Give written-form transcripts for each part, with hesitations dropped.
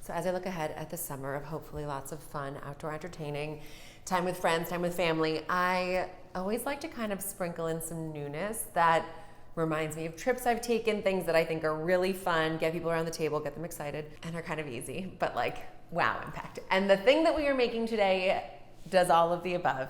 So as I look ahead at the summer of hopefully lots of fun, outdoor entertaining, time with friends, time with family, I always like to kind of sprinkle in some newness that reminds me of trips I've taken, things that I think are really fun, get people around the table, get them excited, and are kind of easy, but like, wow impact. And the thing that we are making today does all of the above.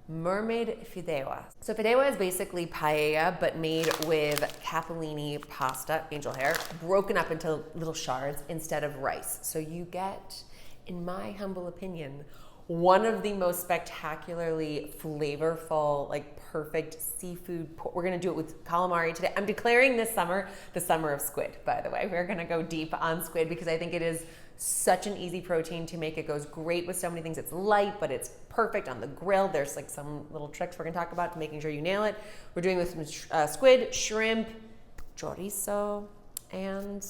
Mermaid Fideua. So Fideua is basically paella, but made with capellini pasta, angel hair, broken up into little shards instead of rice. So you get, in my humble opinion, one of the most spectacularly flavorful, like perfect seafood. We're gonna do it with calamari today. I'm declaring this summer the summer of squid, by the way. We're gonna go deep on squid because I think it is such an easy protein to make. It goes great with so many things. It's light, but it's perfect on the grill. There's like some little tricks we're gonna talk about to making sure you nail it. We're doing with some squid, shrimp, chorizo, and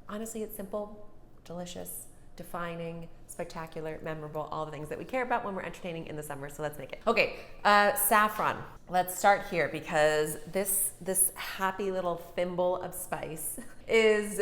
honestly, it's simple, delicious, defining, spectacular, memorable, all the things that we care about when we're entertaining in the summer. So let's make it. Okay, saffron. Let's start here because this happy little thimble of spice is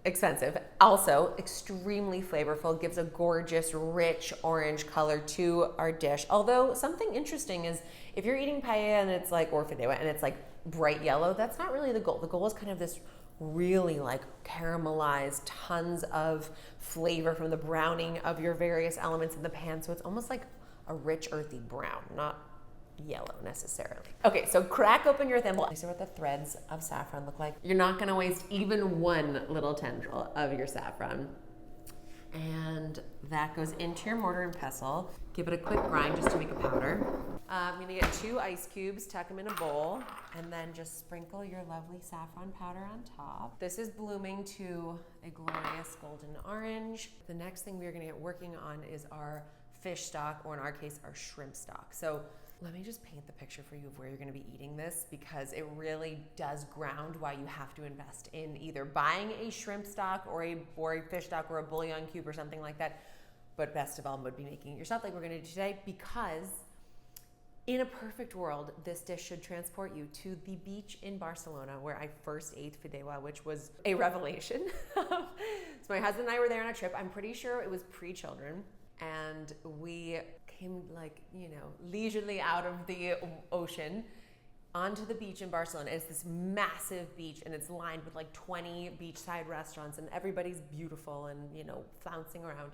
expensive. Also, extremely flavorful, gives a gorgeous, rich orange color to our dish. Although something interesting is if you're eating paella and it's like, or fideua, and it's like bright yellow, that's not really the goal. The goal is kind of this really like caramelized, tons of flavor from the browning of your various elements in the pan. So it's almost like a rich, earthy brown, not yellow necessarily. Okay, so crack open your thimble. These are what the threads of saffron look like. You're not gonna waste even one little tendril of your saffron. And that goes into your mortar and pestle. Give it a quick grind just to make a powder. I'm gonna get 2 ice cubes, tuck them in a bowl, and then just sprinkle your lovely saffron powder on top. This is blooming to a glorious golden orange. The next thing we're gonna get working on is our fish stock, or in our case, our shrimp stock. So let me just paint the picture for you of where you're gonna be eating this, because it really does ground why you have to invest in either buying a shrimp stock or a fish stock or a bouillon cube or something like that. But best of all would be making it yourself like we're gonna do today, because in a perfect world, this dish should transport you to the beach in Barcelona where I first ate fideua, which was a revelation. So my husband and I were there on a trip. I'm pretty sure it was pre-children. And we came like, leisurely out of the ocean onto the beach in Barcelona. It's this massive beach and it's lined with like 20 beachside restaurants and everybody's beautiful and, flouncing around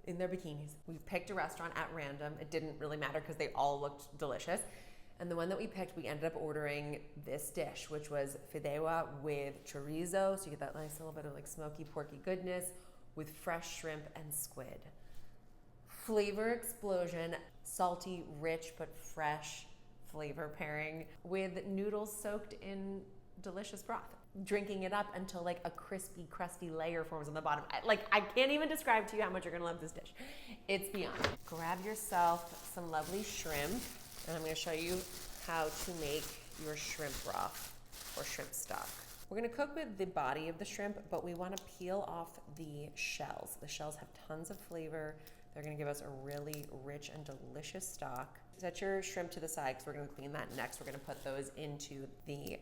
in their bikinis. We picked a restaurant at random. It didn't really matter because they all looked delicious. And the one that we picked, we ended up ordering this dish, which was fideua with chorizo. So you get that nice little bit of like smoky, porky goodness with fresh shrimp and squid. Flavor explosion, salty, rich, but fresh flavor pairing with noodles soaked in delicious broth. Drinking it up until like a crispy, crusty layer forms on the bottom. I can't even describe to you how much you're gonna love this dish. It's beyond. Grab yourself some lovely shrimp, and I'm gonna show you how to make your shrimp broth or shrimp stock. We're gonna cook with the body of the shrimp, but we wanna peel off the shells. The shells have tons of flavor. They're gonna give us a really rich and delicious stock. Set your shrimp to the side because we're gonna clean that next. We're gonna put those into the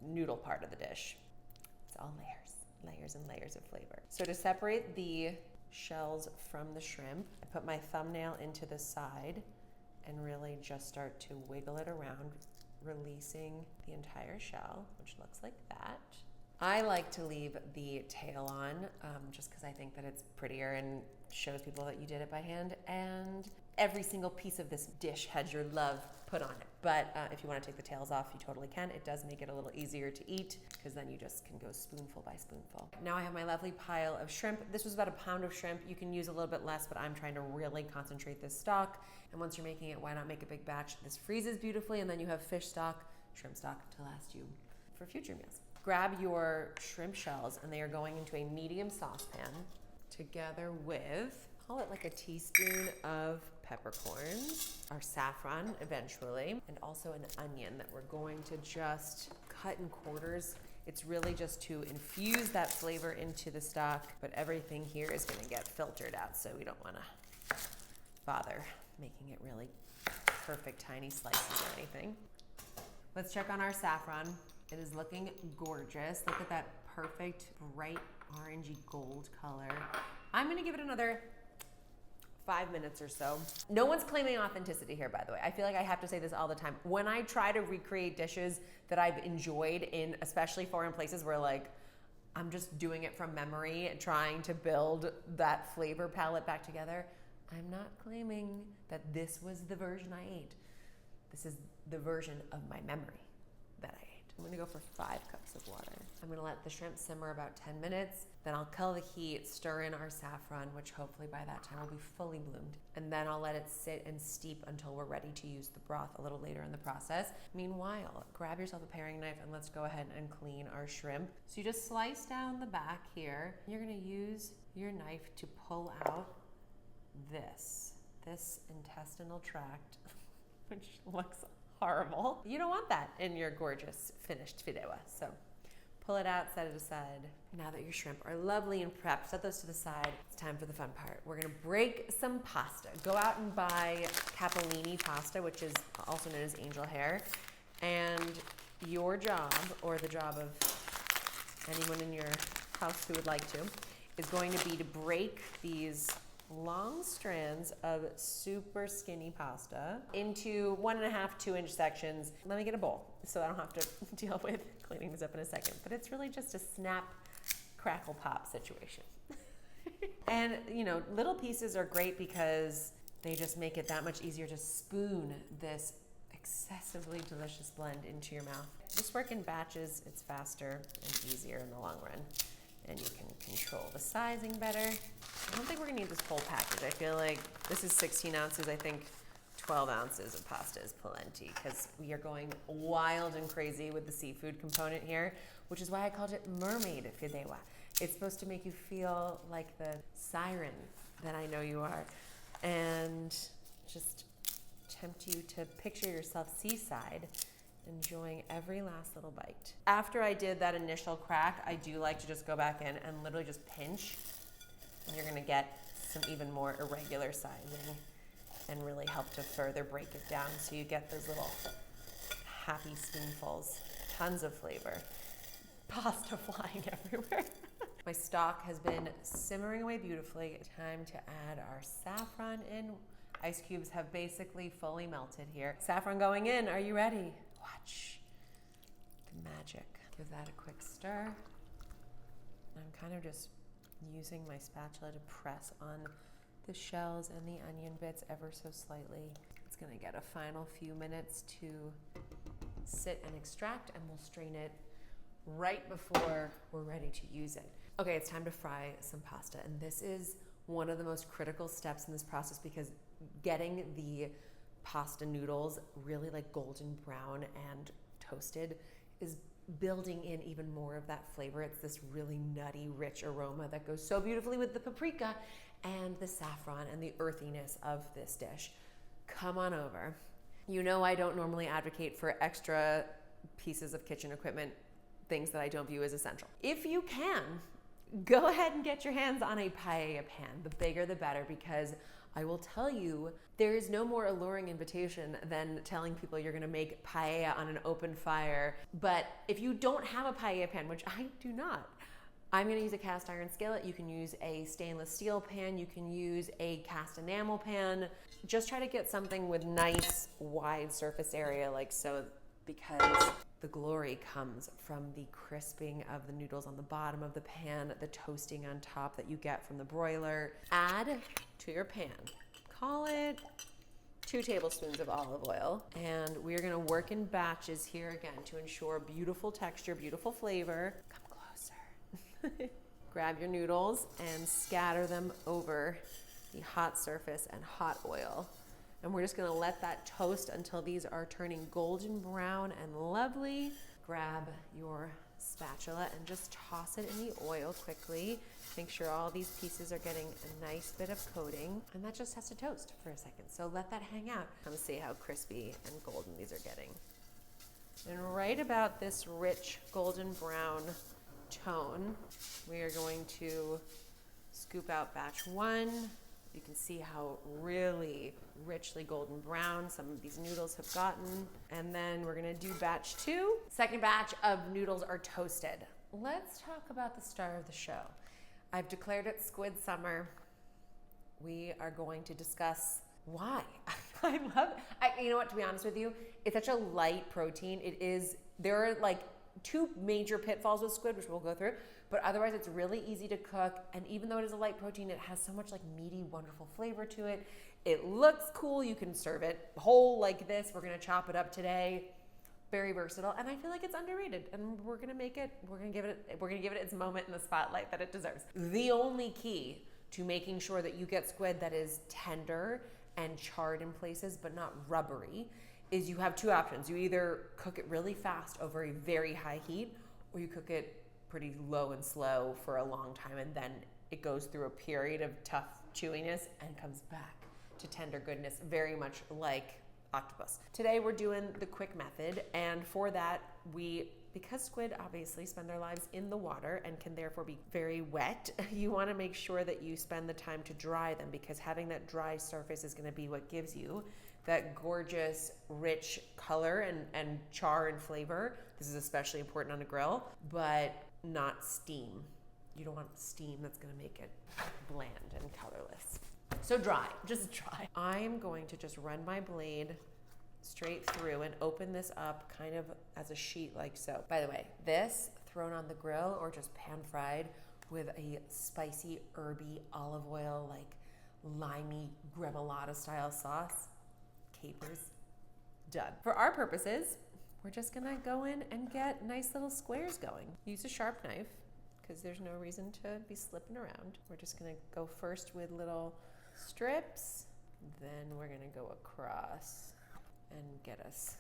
noodle part of the dish. It's all layers and layers of flavor. So to separate the shells from the shrimp, I put my thumbnail into the side and really just start to wiggle it around, releasing the entire shell, which looks like that. I like to leave the tail on just because I think that it's prettier and shows people that you did it by hand. And every single piece of this dish has your love put on it. But if you want to take the tails off, you totally can. It does make it a little easier to eat because then you just can go spoonful by spoonful. Now I have my lovely pile of shrimp. This was about a pound of shrimp. You can use a little bit less, but I'm trying to really concentrate this stock. And once you're making it, why not make a big batch? This freezes beautifully, and then you have fish stock, shrimp stock to last you for future meals. Grab your shrimp shells, and they are going into a medium saucepan together with, call it like a teaspoon of peppercorns, our saffron eventually, and also an onion that we're going to just cut in quarters. It's really just to infuse that flavor into the stock, but everything here is gonna get filtered out, so we don't wanna bother making it really perfect tiny slices or anything. Let's check on our saffron. It is looking gorgeous. Look at that perfect bright orangey gold color. I'm gonna give it another 5 minutes or so. No one's claiming authenticity here, by the way. I feel like I have to say this all the time. When I try to recreate dishes that I've enjoyed in especially foreign places where like I'm just doing it from memory and trying to build that flavor palette back together, I'm not claiming that this was the version I ate. This is the version of my memory that I ate. I'm gonna go for 5 cups of water. I'm gonna let the shrimp simmer about 10 minutes. Then I'll kill the heat, stir in our saffron, which hopefully by that time will be fully bloomed. And then I'll let it sit and steep until we're ready to use the broth a little later in the process. Meanwhile, grab yourself a paring knife and let's go ahead and clean our shrimp. So you just slice down the back here. You're gonna use your knife to pull out this intestinal tract, which looks horrible. You don't want that in your gorgeous finished fideua. So pull it out, set it aside. Now that your shrimp are lovely and prepped, set those to the side. It's time for the fun part. We're gonna break some pasta. Go out and buy capellini pasta, which is also known as angel hair. And your job, or the job of anyone in your house who would like to, is going to be to break these long strands of super skinny pasta into 1.5 to 2-inch sections. Let me get a bowl so I don't have to deal with cleaning this up in a second. But it's really just a snap, crackle, pop situation. And you know, little pieces are great because they just make it that much easier to spoon this excessively delicious blend into your mouth. Just work in batches, it's faster and easier in the long run. And you can control the sizing better. I don't think we're gonna need this whole package. I feel like this is 16 ounces. I think 12 ounces of pasta is plenty because we are going wild and crazy with the seafood component here, which is why I called it Mermaid Fideua. It's supposed to make you feel like the siren that I know you are and just tempt you to picture yourself seaside, enjoying every last little bite. After I did that initial crack, I do like to just go back in and literally just pinch, and you're gonna get some even more irregular sizing and really help to further break it down so you get those little happy spoonfuls, tons of flavor, pasta flying everywhere. My stock has been simmering away beautifully. Time to add our saffron in. Ice cubes have basically fully melted here. Saffron going in, are you ready? Watch the magic. Give that a quick stir. I'm kind of just using my spatula to press on the shells and the onion bits ever so slightly. It's gonna get a final few minutes to sit and extract, and we'll strain it right before we're ready to use it. Okay, it's time to fry some pasta, and this is one of the most critical steps in this process because getting the pasta noodles really like golden brown and toasted is building in even more of that flavor. It's this really nutty, rich aroma that goes so beautifully with the paprika and the saffron and the earthiness of this dish. Come on over. You know I don't normally advocate for extra pieces of kitchen equipment, things that I don't view as essential. If you can, go ahead and get your hands on a paella pan. The bigger the better, because I will tell you, there is no more alluring invitation than telling people you're gonna make paella on an open fire. But if you don't have a paella pan, which I do not, I'm gonna use a cast iron skillet. You can use a stainless steel pan. You can use a cast enamel pan. Just try to get something with nice wide surface area like so, because the glory comes from the crisping of the noodles on the bottom of the pan, the toasting on top that you get from the broiler. Add to your pan, call it 2 tablespoons of olive oil. And we're gonna work in batches here again to ensure beautiful texture, beautiful flavor. Come closer. Grab your noodles and scatter them over the hot surface and hot oil. And we're just gonna let that toast until these are turning golden brown and lovely. Grab your spatula and just toss it in the oil quickly. Make sure all these pieces are getting a nice bit of coating. And that just has to toast for a second. So let that hang out. Come see how crispy and golden these are getting. And right about this rich golden brown tone, we are going to scoop out batch 1. You can see how really richly golden brown some of these noodles have gotten. And then we're gonna do batch 2. Second batch of noodles are toasted. Let's talk about the star of the show. I've declared it squid summer. We are going to discuss why. You know what, to be honest with you, it's such a light protein. There are like two major pitfalls with squid, which we'll go through, but otherwise it's really easy to cook. And even though it is a light protein, it has so much like meaty, wonderful flavor to it. It looks cool. You can serve it whole like this. We're gonna chop it up today. Very versatile, and I feel like it's underrated, and we're gonna give it its moment in the spotlight that it deserves. The only key to making sure that you get squid that is tender and charred in places but not rubbery is you have two options. You either cook it really fast over a very high heat, or you cook it pretty low and slow for a long time, and then it goes through a period of tough chewiness and comes back to tender goodness, very much like octopus. Today we're doing the quick method, and for that because squid obviously spend their lives in the water and can therefore be very wet, you want to make sure that you spend the time to dry them, because having that dry surface is going to be what gives you that gorgeous, rich color and char and flavor. This is especially important on a grill, but not steam. You don't want steam that's going to make it bland and colorless. So just dry. I'm going to just run my blade straight through and open this up kind of as a sheet like so. By the way, this thrown on the grill or just pan fried with a spicy, herby olive oil, like limey gremolata style sauce, capers, done. For our purposes, we're just gonna go in and get nice little squares going. Use a sharp knife, because there's no reason to be slipping around. We're just gonna go first with little strips, then we're gonna go across and get us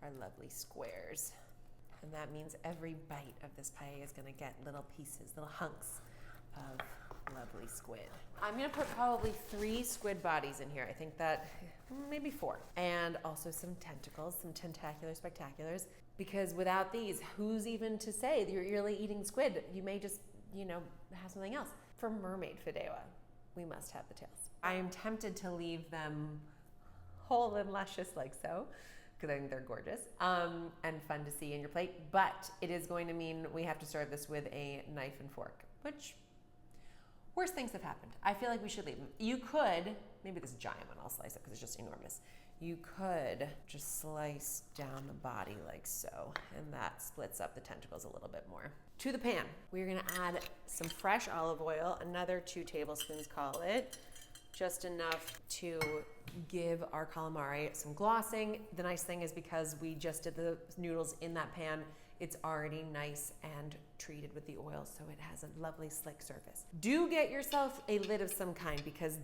our lovely squares. And that means every bite of this paella is gonna get little pieces, little hunks of lovely squid. I'm gonna put probably 3 squid bodies in here. I think that maybe 4. And also some tentacles, some tentacular spectaculars, because without these, who's even to say that you're really eating squid? You may just, have something else. For Mermaid Fideua, we must have the tails. I am tempted to leave them whole and luscious like so, because I think they're gorgeous and fun to see in your plate, but it is going to mean we have to serve this with a knife and fork, which worse things have happened. I feel like we should leave them. You could, maybe this giant one, I'll slice it because it's just enormous. You could just slice down the body like so, and that splits up the tentacles a little bit more. To the pan, we're gonna add some fresh olive oil, another 2 tablespoons, call it, just enough to give our calamari some glossing. The nice thing is because we just did the noodles in that pan, it's already nice and treated with the oil, so it has a lovely slick surface. Do get yourself a lid of some kind, because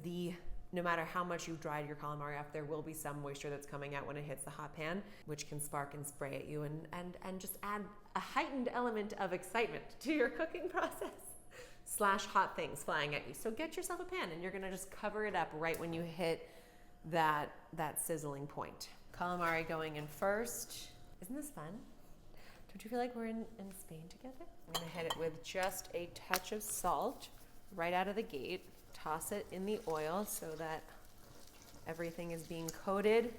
no matter how much you've dried your calamari off, there will be some moisture that's coming out when it hits the hot pan, which can spark and spray at you and just add a heightened element of excitement to your cooking process / hot things flying at you. So get yourself a pan, and you're gonna just cover it up right when you hit that sizzling point. Calamari going in first. Isn't this fun? Don't you feel like we're in Spain together? I'm gonna hit it with just a touch of salt right out of the gate. Toss it in the oil so that everything is being coated.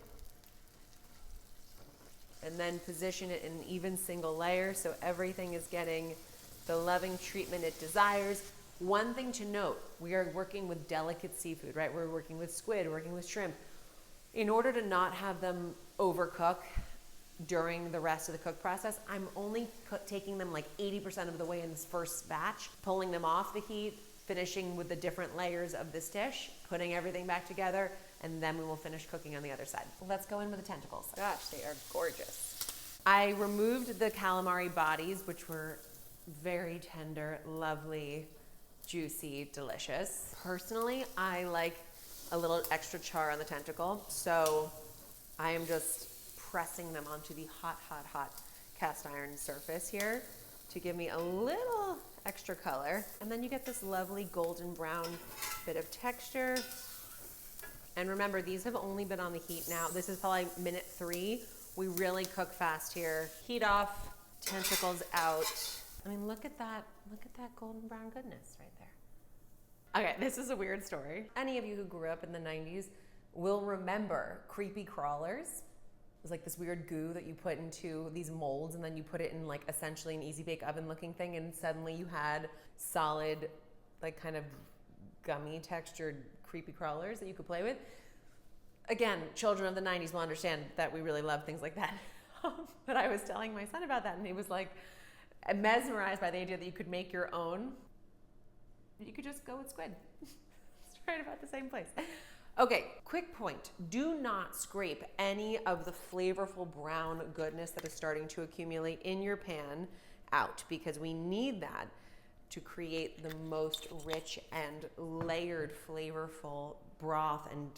And then position it in an even single layer so everything is getting the loving treatment it desires. One thing to note, we are working with delicate seafood, right? We're working with squid, we're working with shrimp. In order to not have them overcook during the rest of the cook process, I'm only taking them like 80% of the way in this first batch, pulling them off the heat, finishing with the different layers of this dish, putting everything back together, and then we will finish cooking on the other side. Let's go in with the tentacles. Gosh, they are gorgeous. I removed the calamari bodies, which were very tender, lovely, juicy, delicious. Personally, I like a little extra char on the tentacle, so I am just pressing them onto the hot cast iron surface here to give me a little extra color. And then you get this lovely golden brown bit of texture. And remember, these have only been on the heat now. This is probably minute 3. We really cook fast here. Heat off, tentacles out. I mean, look at that golden brown goodness right there. Okay, this is a weird story. Any of you who grew up in the 90s will remember creepy crawlers. It was like this weird goo that you put into these molds, and then you put it in like essentially an easy bake oven looking thing, and suddenly you had solid like kind of gummy textured creepy crawlers that you could play with. Again, children of the 90s will understand that we really love things like that. But I was telling my son about that, and he was like mesmerized by the idea that you could make your own. You could just go with squid. It's right about the same place. Okay, quick point. Do not scrape any of the flavorful brown goodness that is starting to accumulate in your pan out, because we need that to create the most rich and layered, flavorful broth and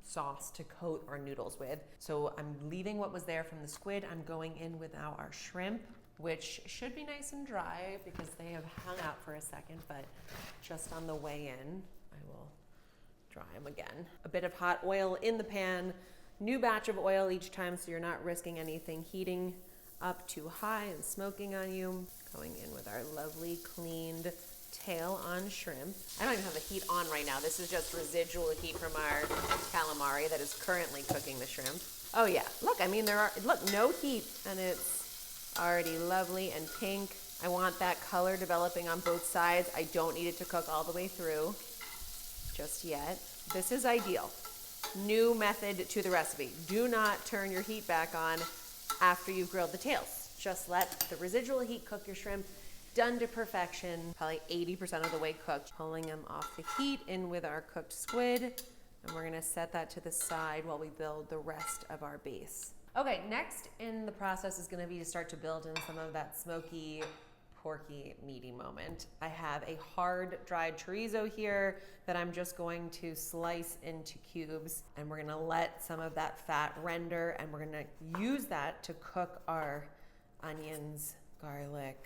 sauce to coat our noodles with. So I'm leaving what was there from the squid. I'm going in with now our shrimp, which should be nice and dry because they have hung out for a second, but just on the way in, I will dry them again. A bit of hot oil in the pan, new batch of oil each time so you're not risking anything heating up too high and smoking on you. Going in with our lovely cleaned tail on shrimp. I don't even have the heat on right now. This is just residual heat from our calamari that is currently cooking the shrimp. Oh yeah, look, I mean, look, no heat, and it's already lovely and pink. I want that color developing on both sides. I don't need it to cook all the way through just yet. This is ideal. New method to the recipe. Do not turn your heat back on after you've grilled the tails. Just let the residual heat cook your shrimp. Done to perfection, probably 80% of the way cooked. Pulling them off the heat in with our cooked squid, and we're gonna set that to the side while we build the rest of our base. Okay, next in the process is gonna be to start to build in some of that smoky, porky, meaty moment. I have a hard dried chorizo here that I'm just going to slice into cubes, and we're gonna let some of that fat render, and we're gonna use that to cook our onions, garlic,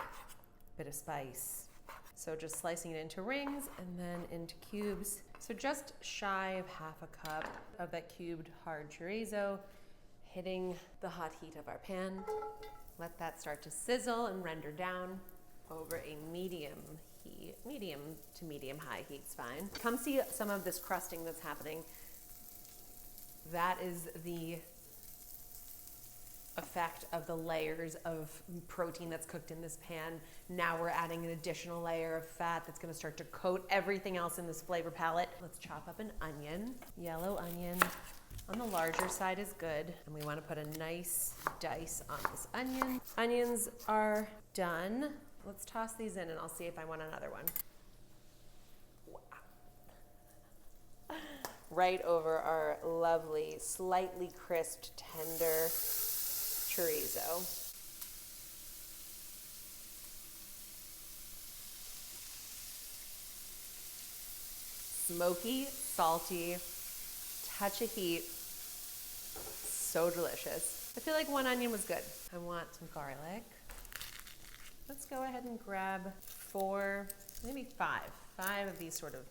bit of spice. So just slicing it into rings and then into cubes. So just shy of half a cup of that cubed hard chorizo, hitting the hot heat of our pan. Let that start to sizzle and render down over a medium to medium high heat's fine. Come see some of this crusting that's happening. That is the effect of the layers of protein that's cooked in this pan. Now we're adding an additional layer of fat that's gonna start to coat everything else in this flavor palette. Let's chop up an onion. Yellow onion on the larger side is good. And we wanna put a nice dice on this onion. Onions are done. Let's toss these in and I'll see if I want another one. Wow. Right over our lovely, slightly crisped, tender chorizo. Smoky, salty, touch of heat, so delicious. I feel like one onion was good. I want some garlic. Let's go ahead and grab 4, maybe 5 of these sort of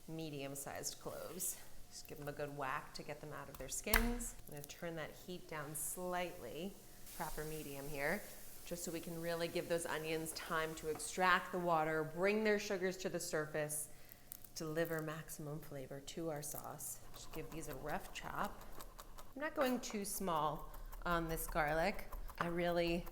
medium-sized cloves. Just give them a good whack to get them out of their skins. I'm gonna turn that heat down slightly, proper medium here, just so we can really give those onions time to extract the water, bring their sugars to the surface, deliver maximum flavor to our sauce. Just give these a rough chop. I'm not going too small on this garlic. I really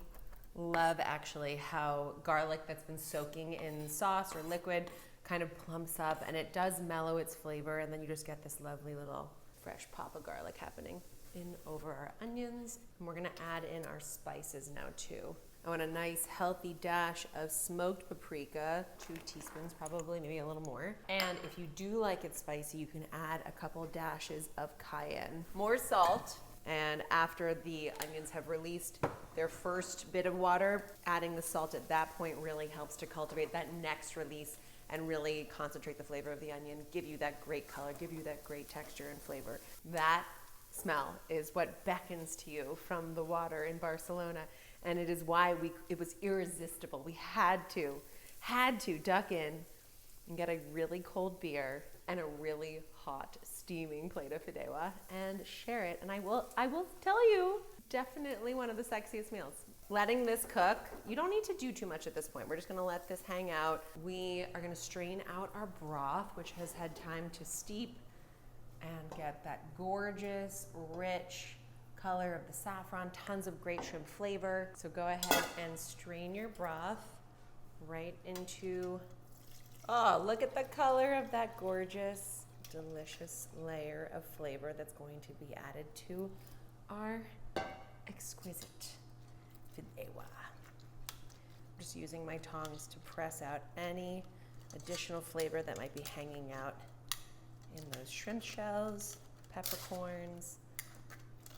love actually how garlic that's been soaking in sauce or liquid kind of plumps up, and it does mellow its flavor, and then you just get this lovely little fresh pop of garlic happening in over our onions. And we're gonna add in our spices now too. I want a nice healthy dash of smoked paprika, 2 teaspoons probably, maybe a little more. And if you do like it spicy, you can add a couple dashes of cayenne. More salt, and after the onions have released their first bit of water, adding the salt at that point really helps to cultivate that next release and really concentrate the flavor of the onion, give you that great color, give you that great texture and flavor. That smell is what beckons to you from the water in Barcelona, and it is why it was irresistible. We had to duck in and get a really cold beer and a really hot, steaming plate of Fideua and share it. And I will tell you, definitely one of the sexiest meals. Letting this cook, you don't need to do too much at this point. We're just gonna let this hang out. We are gonna strain out our broth, which has had time to steep and get that gorgeous, rich color of the saffron, tons of great shrimp flavor. So go ahead and strain your broth right into Oh, look at the color of that gorgeous, delicious layer of flavor that's going to be added to our exquisite fideua. I'm just using my tongs to press out any additional flavor that might be hanging out in those shrimp shells, peppercorns,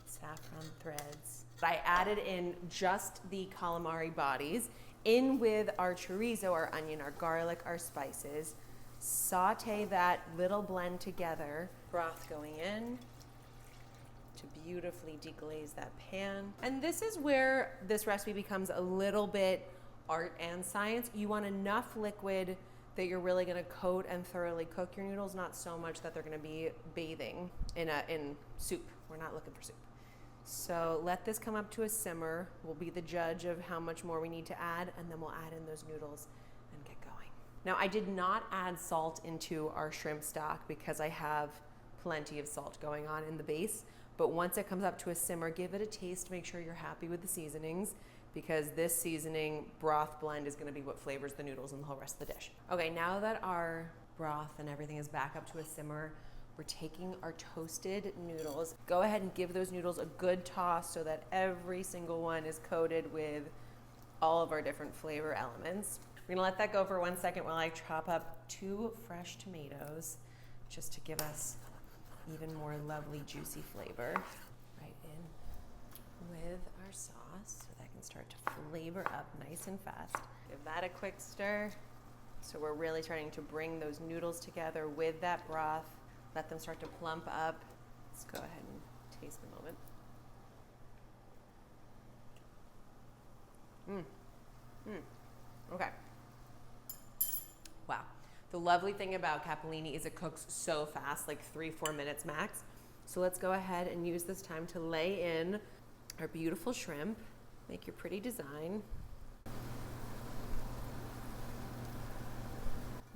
saffron threads. I added in just the calamari bodies, in with our chorizo, our onion, our garlic, our spices. Saute that little blend together, broth going in to beautifully deglaze that pan. And this is where this recipe becomes a little bit art and science. You want enough liquid that you're really gonna coat and thoroughly cook your noodles, not so much that they're gonna be bathing in soup. We're not looking for soup. So let this come up to a simmer. We'll be the judge of how much more we need to add, and then we'll add in those noodles and get going. Now, I did not add salt into our shrimp stock because I have plenty of salt going on in the base, but once it comes up to a simmer, give it a taste, make sure you're happy with the seasonings, because this seasoning broth blend is gonna be what flavors the noodles and the whole rest of the dish. Okay, now that our broth and everything is back up to a simmer, we're taking our toasted noodles. Go ahead and give those noodles a good toss so that every single one is coated with all of our different flavor elements. We're gonna let that go for 1 second while I chop up 2 fresh tomatoes just to give us even more lovely juicy flavor right in with our sauce so that can start to flavor up nice and fast. Give that a quick stir. So we're really starting to bring those noodles together with that broth. Let them start to plump up. Let's go ahead and taste the moment. Okay. Wow. The lovely thing about capellini is it cooks so fast, like 3-4 minutes max. So let's go ahead and use this time to lay in our beautiful shrimp. Make your pretty design.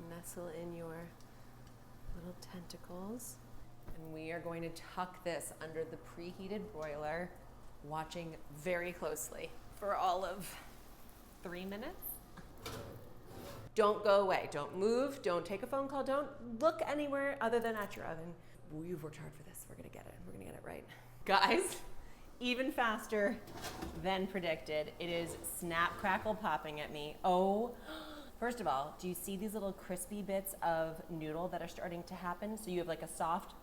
Nestle in your little tentacles. And we are going to tuck this under the preheated broiler, watching very closely for all of 3 minutes. Don't go away, don't move, don't take a phone call, don't look anywhere other than at your oven. We've worked hard for this, we're gonna get it right. Guys, even faster than predicted. It is snap, crackle, popping at me. Oh, first of all, do you see these little crispy bits of noodle that are starting to happen? So you have like a soft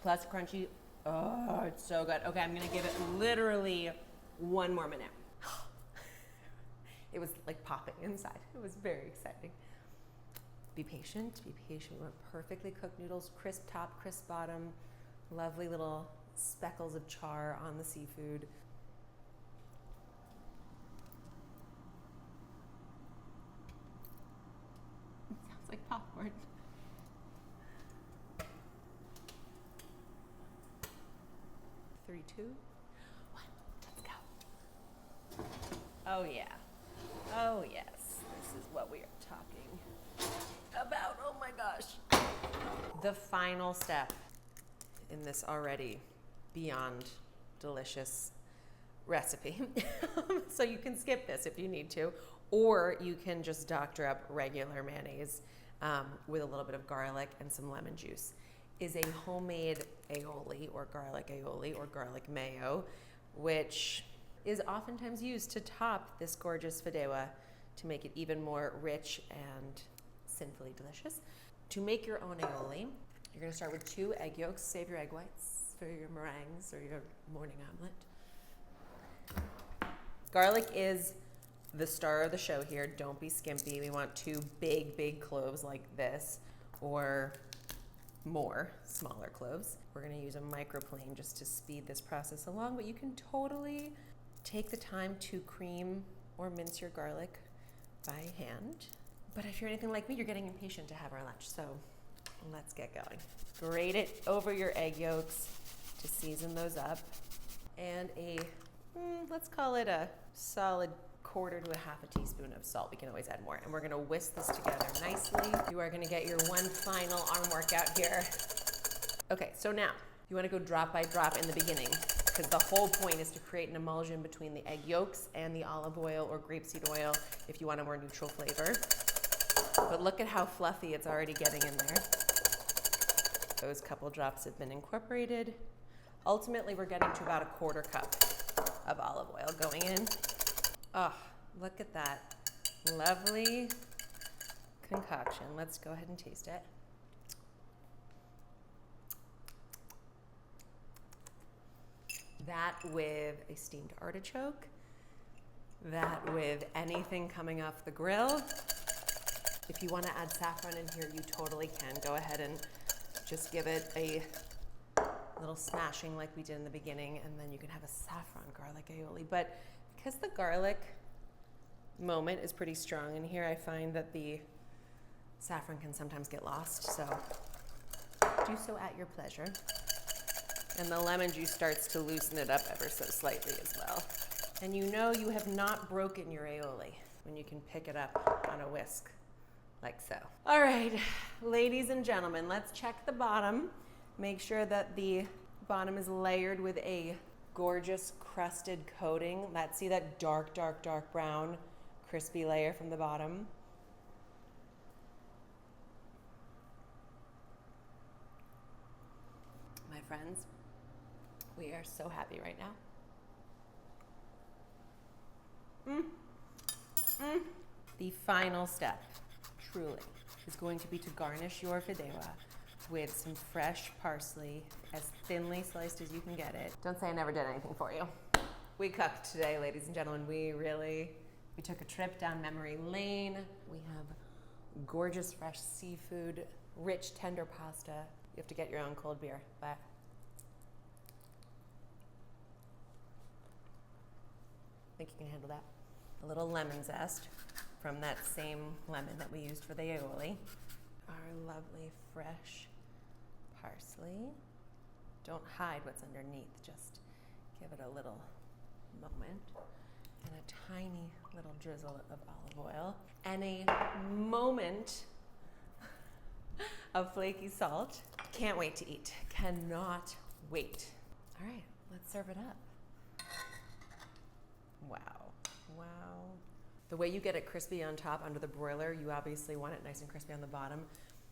plus crunchy. Oh, it's so good. Okay, I'm gonna give it literally 1 more minute. It was like popping inside. It was very exciting. Be patient, be patient. We want perfectly cooked noodles, crisp top, crisp bottom, lovely little speckles of char on the seafood. It sounds like popcorn. Three, two, one, let's go. Oh yeah. Oh yes, this is what we are talking about. Oh my gosh. The final step in this already beyond delicious recipe. So you can skip this if you need to, or you can just doctor up regular mayonnaise with a little bit of garlic and some lemon juice. Is a homemade aioli or garlic mayo, which is oftentimes used to top this gorgeous fideua to make it even more rich and sinfully delicious. To make your own aioli, you're gonna start with 2 egg yolks. Save your egg whites for your meringues or your morning omelet. Garlic is the star of the show here. Don't be skimpy. We want 2 big cloves like this, or more smaller cloves. We're gonna use a microplane just to speed this process along, but you can totally take the time to cream or mince your garlic by hand. But if you're anything like me, you're getting impatient to have our lunch, so let's get going. Grate it over your egg yolks to season those up. And let's call it a solid 1/4 to 1/2 teaspoon of salt. We can always add more. And we're gonna whisk this together nicely. You are gonna get your one final arm workout here. Okay, so now you wanna go drop by drop in the beginning, because the whole point is to create an emulsion between the egg yolks and the olive oil or grapeseed oil if you want a more neutral flavor. But look at how fluffy it's already getting in there. Those couple drops have been incorporated. Ultimately, we're getting to about a 1/4 cup of olive oil going in. Oh, look at that lovely concoction. Let's go ahead and taste it. That with a steamed artichoke, that with anything coming off the grill. If you want to add saffron in here, you totally can. Go ahead and just give it a little smashing like we did in the beginning, and then you can have a saffron garlic aioli. But because the garlic moment is pretty strong in here, I find that the saffron can sometimes get lost, so do so at your pleasure. And the lemon juice starts to loosen it up ever so slightly as well. And you know you have not broken your aioli when you can pick it up on a whisk, like so. All right, ladies and gentlemen, let's check the bottom. Make sure that the bottom is layered with a gorgeous crusted coating. See that dark, dark, dark brown crispy layer from the bottom? My friends, we are so happy right now. The final step, truly, is going to be to garnish your fideua with some fresh parsley, as thinly sliced as you can get it. Don't say I never did anything for you. We cooked today, ladies and gentlemen. We took a trip down memory lane. We have gorgeous fresh seafood, rich, tender pasta. You have to get your own cold beer, but I think you can handle that. A little lemon zest from that same lemon that we used for the aioli. Our lovely fresh parsley. Don't hide what's underneath, just give it a little moment. And a tiny little drizzle of olive oil. And a moment of flaky salt. Can't wait to eat. Cannot wait. All right, let's serve it up. Wow, wow. The way you get it crispy on top under the broiler, you obviously want it nice and crispy on the bottom.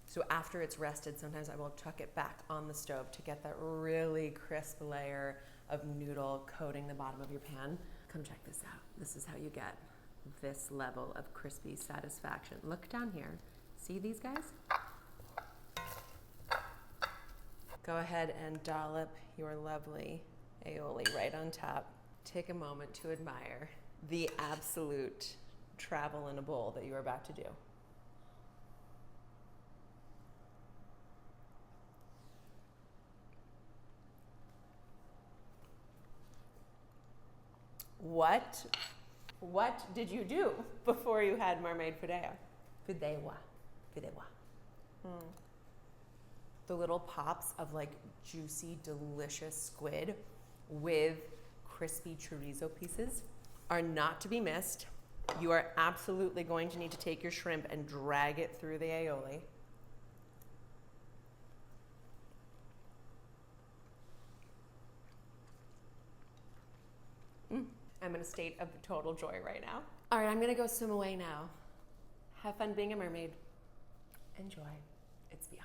So after it's rested, sometimes I will chuck it back on the stove to get that really crisp layer of noodle coating the bottom of your pan. Come check this out. This is how you get this level of crispy satisfaction. Look down here. See these guys? Go ahead and dollop your lovely aioli right on top. Take a moment to admire the absolute travel in a bowl that you are about to do. What did you do before you had Mermaid Fideua? Fideua. The little pops of like juicy, delicious squid with crispy chorizo pieces are not to be missed. You are absolutely going to need to take your shrimp and drag it through the aioli. I'm in a state of total joy right now. All right, I'm gonna go swim away now. Have fun being a mermaid. Enjoy. It's beyond.